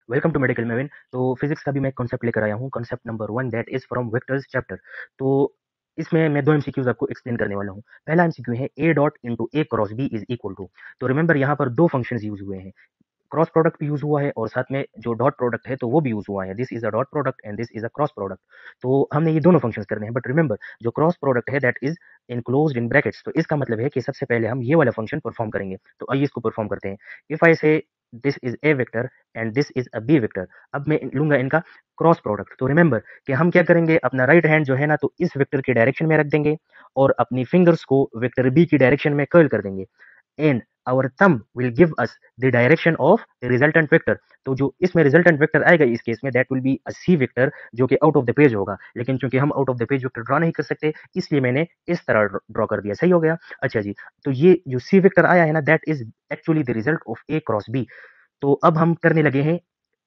Welcome to medical maven. तो physics का भी मैं कॉन्सेप्ट लेकर आया हूँ, concept number 1 that is from vectors chapter. तो इसमें मैं दो एमसीक्यूज आपको एक्सप्लेन करने वाला हूँ। पहला एमसीक्यू है A dot into A cross B is equal to. तो रिमेंबर यहाँ पर दो फंक्शंस यूज हुए हैं, क्रॉस प्रोडक्ट भी यूज हुआ है और साथ में जो डॉट प्रोडक्ट है तो वो भी यूज हुआ है। This is a dot product and this is a cross product. तो हमने ये दोनों फंक्शंस करने हैं, बट रिमेंबर जो क्रॉस प्रोडक्ट है that is enclosed in brackets. तो इसका मतलब है कि सबसे पहले हम ये वाला फंक्शन परफॉर्म करेंगे। तो आइए इसको परफॉर्म करते हैं। If I say this is A vector and this is a B vector, अब मैं लूंगा इनका क्रॉस प्रोडक्ट। तो रिमेंबर कि हम क्या करेंगे, अपना राइट हैंड जो है ना तो इस वेक्टर की डायरेक्शन में रख देंगे और अपनी फिंगर्स को वेक्टर बी की डायरेक्शन में कर्ल कर देंगे and our thumb will give us the direction of the resultant vector। तो जो इसमें रिजल्टेंट वेक्टर आएगा इस केस में that will be a C vector, जो कि आउट ऑफ द पेज होगा। लेकिन चूंकि हम out of the page vector draw नहीं कर सकते, इसलिए मैंने इस तरह ड्रॉ कर दिया। सही हो गया। अच्छा जी, तो ये जो सी वेक्टर आया है ना that is actually the result of A cross B. तो अब हम करने लगे हैं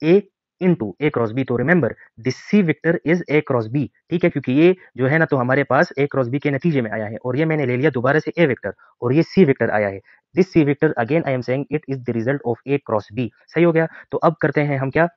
A into A cross B. तो remember this C vector is A cross B, ठीक है, क्योंकि ये जो है ना तो हमारे पास ए क्रॉस बी के नतीजे में आया है और ये मैंने ले लिया दोबारा से ए वेक्टर और ये सी वेक्टर आया है। This C vector again I am saying it is the result of A cross B. सही हो गया। तो अब करते हैं हम क्या,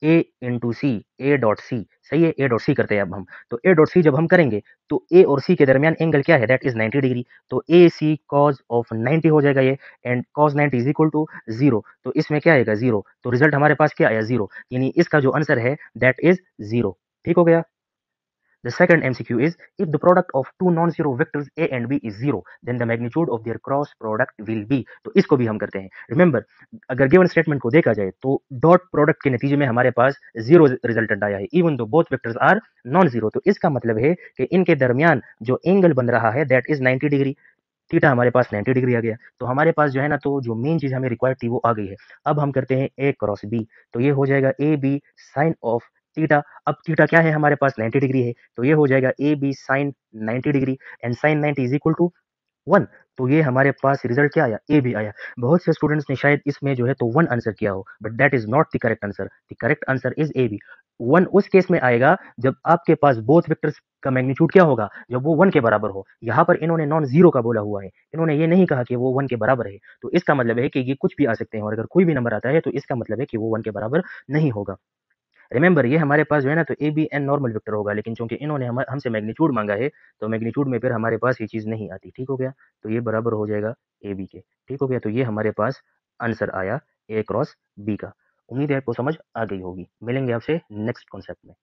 ए इंटू सी, ए डॉट सी। सही है, ए डॉट सी करते हैं अब हम। तो ए डॉट सी जब हम करेंगे तो ए और सी के दरमियान एंगल क्या है, दैट इज 90 डिग्री। तो ए सी कॉज ऑफ 90 हो जाएगा ये, and cos 90 is equal to zero. तो इसमें क्या आएगा, जीरो। तो रिजल्ट हमारे पास क्या आया, जीरो, यानी इसका जो आंसर है दैट इज जीरो। ठीक हो गया। The second MCQ is, if the product of two non-zero vectors a and b is zero, then the magnitude of their cross product will be। तो इसको भी हम करते हैं। रिमेंबर अगर गिवन स्टेटमेंट को देखा जाए तो डॉट प्रोडक्ट के नतीजे में हमारे पास जीरो रिजल्टेंट आया है, even though both vectors are non zero. तो इसका मतलब है कि इनके दरमियान जो एंगल बन रहा है दैट इज 90 डिग्री। थीटा हमारे पास 90 डिग्री आ गया। तो हमारे पास जो है ना तो जो मेन चीज हमें रिक्वायर्ड थी वो आ गई है। अब हम करते हैं ए क्रॉस बी। तो ये हो जाएगा A B sine of theta. अब थीटा क्या है हमारे पास, 90 डिग्री है। तो ये हो जाएगा A B sine 90 degree and sine 90 is equal to 1। तो ये हमारे पास रिजल्ट क्या आया, ए भी आया। बहुत से स्टूडेंट्स ने शायद इसमें जो है तो 1 आंसर किया हो, but that is not the correct answer. The correct answer is A B. 1 उस केस में आएगा जब आपके पास बोथ वेक्टर्स का मैग्नीट्यूड क्या होगा, जब वो 1 के बराबर हो। यहाँ पर इन्होंने नॉन जीरो का बोला हुआ है, इन्होंने ये नहीं कहा कि वो 1 के बराबर है। तो इसका मतलब है कि ये कुछ भी आ सकते हैं और अगर कोई भी नंबर आता है तो इसका मतलब है कि वो 1 के बराबर नहीं होगा। रिमेंबर ये हमारे पास जो है ना तो A B an normal vector होगा, लेकिन चूंकि इन्होंने हमसे मैग्नीट्यूड मांगा है तो मैग्नीट्यूड में फिर हमारे पास ये चीज़ नहीं आती। ठीक हो गया। तो ये बराबर हो जाएगा ए बी के। ठीक हो गया। तो ये हमारे पास आंसर आया ए क्रॉस बी का। उम्मीद है आपको समझ आ गई होगी। मिलेंगे आपसे नेक्स्ट कॉन्सेप्ट में।